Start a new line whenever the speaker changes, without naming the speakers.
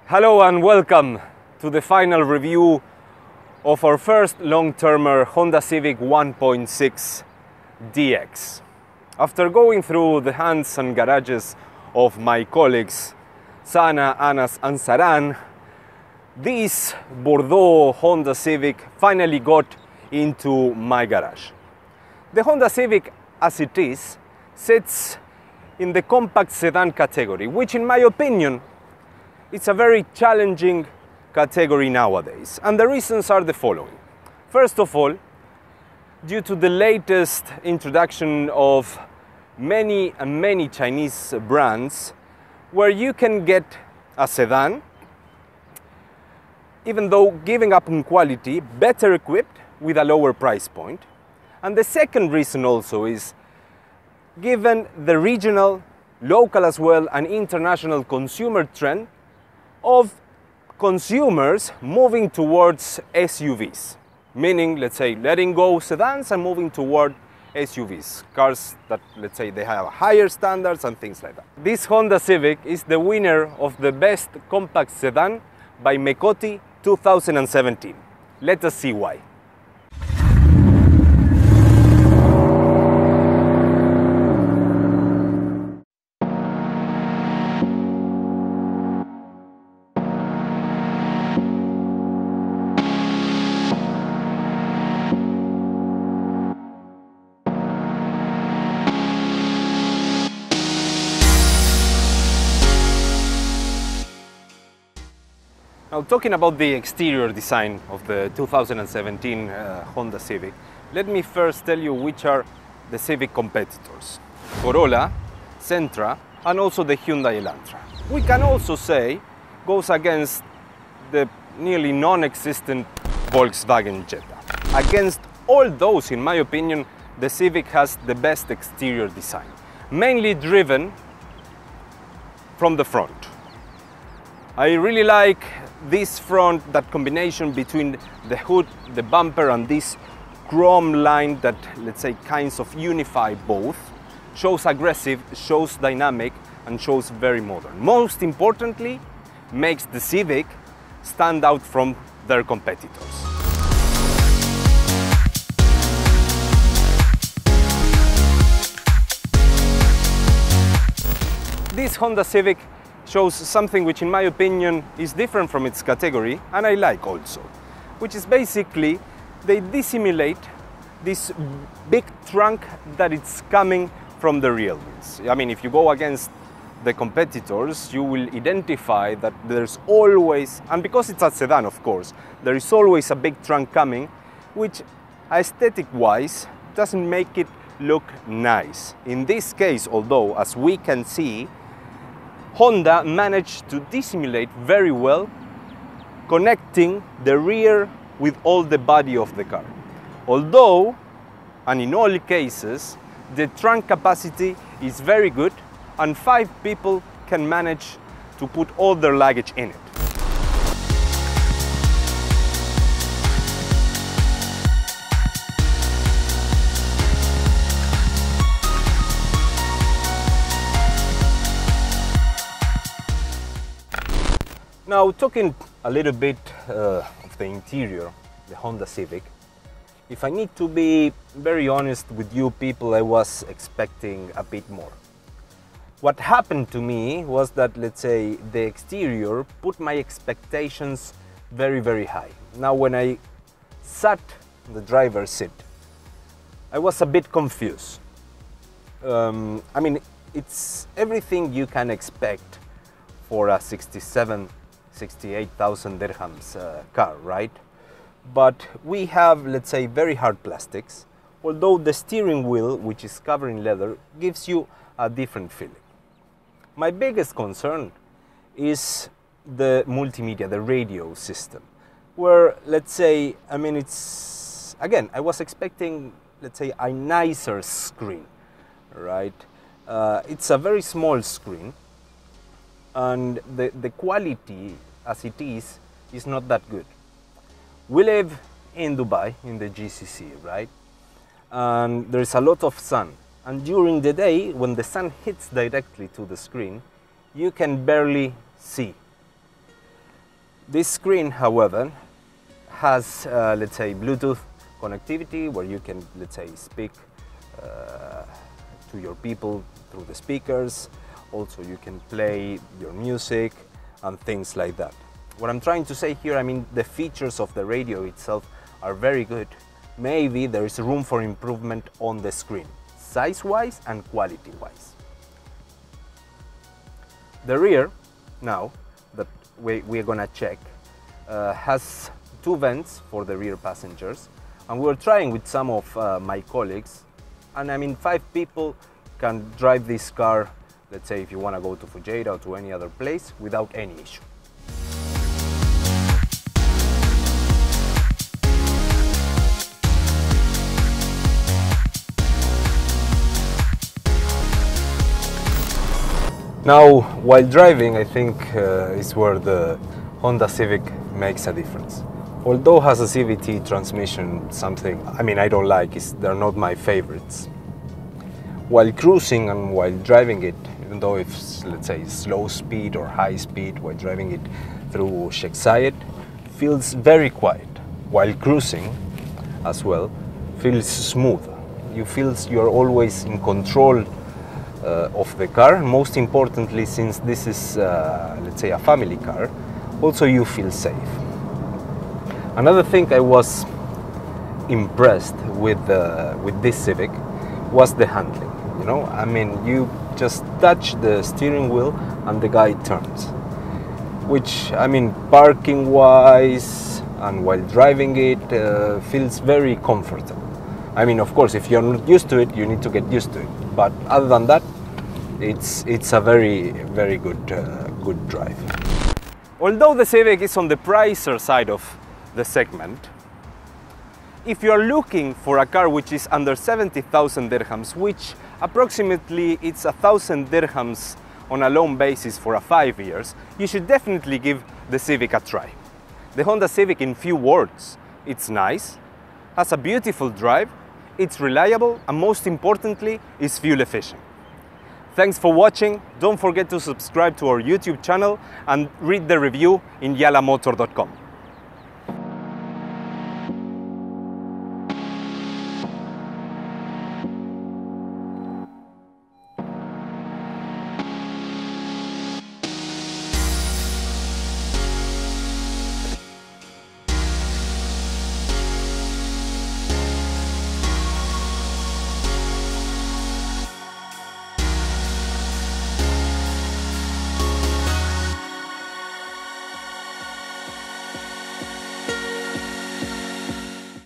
Hello and welcome to the final review of our first long-termer Honda Civic 1.6 DX. After going through the hands and garages of my colleagues Sana, Anas and Zaran, this Bordeaux Honda Civic finally got into my garage. The Honda Civic, as it is, sits in the compact sedan category, which in my opinion it's a very challenging category nowadays, and the reasons are the following. First of all, due to the latest introduction of many Chinese brands where you can get a sedan, even though giving up in quality, better equipped with a lower price point. And the second reason also is, given the regional, local as well, and international consumer trend of consumers moving towards SUVs, meaning, let's say, letting go sedans and moving toward SUVs, cars that, let's say, they have higher standards and things like that. This Honda Civic is the winner of the Best Compact Sedan by Mecoti 2017. Let us see why. Now, talking about the exterior design of the 2017 Honda Civic, let me first tell you which are the Civic competitors: Corolla, Sentra, and also the Hyundai Elantra. We can also say goes against the nearly non-existent Volkswagen Jetta. Against all those, in my opinion, the Civic has the best exterior design, mainly driven from the front. I really like this front, that combination between the hood, the bumper, and this chrome line that, let's say, kinds of unify both. Shows aggressive, shows dynamic, and shows very modern. Most importantly, makes the Civic stand out from their competitors. This Honda Civic shows something which, in my opinion, is different from its category, and I like also, which is basically they dissimulate this big trunk that it's coming from the rear wheels. I mean, if you go against the competitors, you will identify that there's always, and because it's a sedan, of course, there is always a big trunk coming, which aesthetic-wise doesn't make it look nice. In this case, although, as we can see, Honda managed to dissimulate very well, connecting the rear with all the body of the car. Although, and in all cases, the trunk capacity is very good, and 5 people can manage to put all their luggage in it. Now, talking a little bit of the interior, the Honda Civic, if I need to be very honest with you people, I was expecting a bit more. What happened to me was that, let's say, the exterior put my expectations very high. Now, when I sat in the driver's seat, I was a bit confused. I mean, it's everything you can expect for a 68,000 dirhams car, right? But we have, let's say, very hard plastics, although the steering wheel, which is covered in leather, gives you a different feeling. My biggest concern is the multimedia, the radio system, where, let's say, I mean, it's, again, I was expecting, let's say, a nicer screen, right? It's a very small screen, and the quality as it is not that good. We live in Dubai, in the GCC, right? And there's a lot of sun. And during the day, when the sun hits directly to the screen, you can barely see. This screen, however, has, let's say, Bluetooth connectivity where you can, let's say, speak to your people through the speakers. Also, you can play your music and things like that. What I'm trying to say here, I mean, the features of the radio itself are very good. Maybe there is room for improvement on the screen, size-wise and quality-wise. The rear, now, that we're gonna check, has 2 vents for the rear passengers. And we're trying with some of my colleagues. And I mean, 5 people can drive this car, let's say if you wanna go to Fujairah or to any other place, without any issue. Now, while driving, I think is where the Honda Civic makes a difference. Although it has a CVT transmission, something, I mean, I don't like, they're not my favorites. While cruising and while driving it, even though it's, let's say, slow speed or high speed, while driving it through Sheikh Zayed, feels very quiet. While cruising, as well, feels smooth. You feel you're always in control of the car. Most importantly, since this is, let's say, a family car, also you feel safe. Another thing I was impressed with this Civic was the handling. You know, I mean, you just touch the steering wheel and the guy turns. Which, I mean, parking-wise and while driving it, feels very comfortable. I mean, of course, if you're not used to it, you need to get used to it. But other than that, it's a very, very good drive. Although the Civic is on the pricier side of the segment, if you're looking for a car which is under 70,000 dirhams, which approximately it's 1,000 dirhams on a loan basis for 5 years, you should definitely give the Civic a try. The Honda Civic, in few words, it's nice, has a beautiful drive, it's reliable, and most importantly, is fuel efficient. Thanks for watching. Don't forget to subscribe to our YouTube channel and read the review in YallaMotor.com.